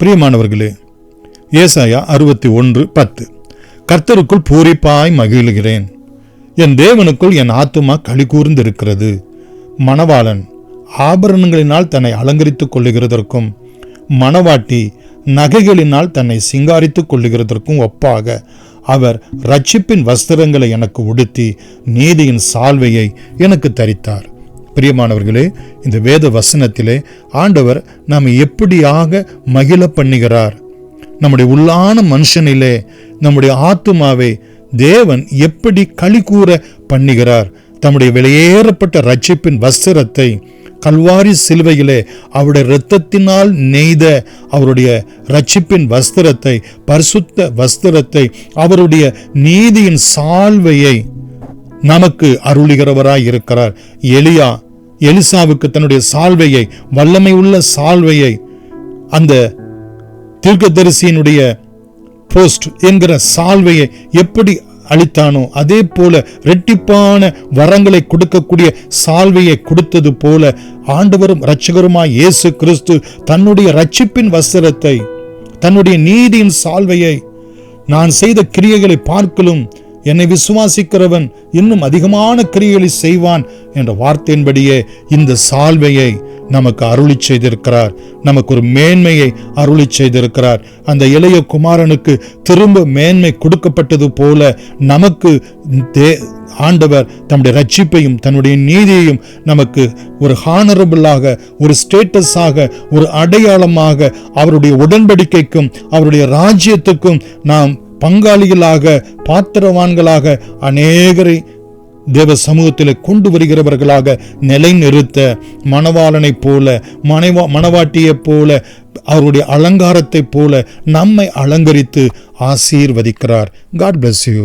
பிரியமானவர்களே, ஏசாயா 61:10 கர்த்தருக்குள் பூரிப்பாய் மகிழுகிறேன், என் தேவனுக்குள் என் ஆத்துமா களி கூர்ந்திருக்கிறது. மணவாளன் ஆபரணங்களினால் தன்னை அலங்கரித்துக் கொள்ளுகிறதற்கும் மணவாட்டி நகைகளினால் தன்னை சிங்காரித்துக் கொள்ளுகிறதற்கும் ஒப்பாக அவர் இரட்சிப்பின் வஸ்திரங்களை எனக்கு உடுத்தி நீதியின் சால்வையை எனக்கு தரித்தார். பிரியமானவர்களே, இந்த வேத வசனத்திலே ஆண்டவர் நாம் எப்படியாக மகிழ பண்ணுகிறார். நம்முடைய உள்ளான மனுஷனிலே நம்முடைய ஆத்துமாவை தேவன் எப்படி களி கூற பண்ணுகிறார். தம்முடைய விலையேறப்பட்ட இரட்சிப்பின் வஸ்திரத்தை கல்வாரி சிலுவையிலே அவருடைய இரத்தத்தினால் நெய்த அவருடைய இரட்சிப்பின் வஸ்திரத்தை, பரிசுத்த வஸ்திரத்தை, அவருடைய நீதியின் சால்வையை நமக்கு அருளுகிறவராய் இருக்கிறார். எலிசாவுக்கு தன்னுடைய சால்வையை, வல்லமை உள்ள சால்வையை, அந்த தீர்க்கதரிசியினுடைய போஸ்ட் என்கிற சால்வையை எப்படி அளித்தானோ அதே போல இரட்டிப்பான வரங்களை கொடுக்கக்கூடிய சால்வையை கொடுத்தது போல ஆண்டவரும் இரட்சகருமாய் இயேசு கிறிஸ்து தன்னுடைய இரட்சிப்பின் வஸ்திரத்தை, தன்னுடைய நீதியின் சால்வையை, நான் செய்த கிரியைகளை பார்க்கலும் என்னை விசுவாசிக்கிறவன் இன்னும் அதிகமான கிரியைகளை செய்வான் என்ற வார்த்தையின்படியே இந்த சால்வையை நமக்கு அருளி செய்திருக்கிறார். நமக்கு ஒரு மேன்மையை அருளி செய்திருக்கிறார். அந்த இளைய குமாரனுக்கு திரும்ப மேன்மை கொடுக்கப்பட்டது போல நமக்கு ஆண்டவர் தம்முடைய ரட்சிப்பையும் தன்னுடைய நீதியையும் நமக்கு ஒரு ஹானரபிளாக, ஒரு ஸ்டேட்டஸாக, ஒரு அடையாளமாக அவருடைய உடன்படிக்கைக்கும் அவருடைய ராஜ்யத்துக்கும் நாம் பங்காளிகளாக, பாத்திரவான்களாக அநேகரை தேவ சமூகத்தில் கொண்டு வருகிறவர்களாக நிலைநிறுத்த மணவாளனைப் போல, மணவாட்டியைப் போல, அவருடைய அலங்காரத்தைப் போல நம்மை அலங்கரித்து ஆசீர்வதிக்கிறார். God bless you.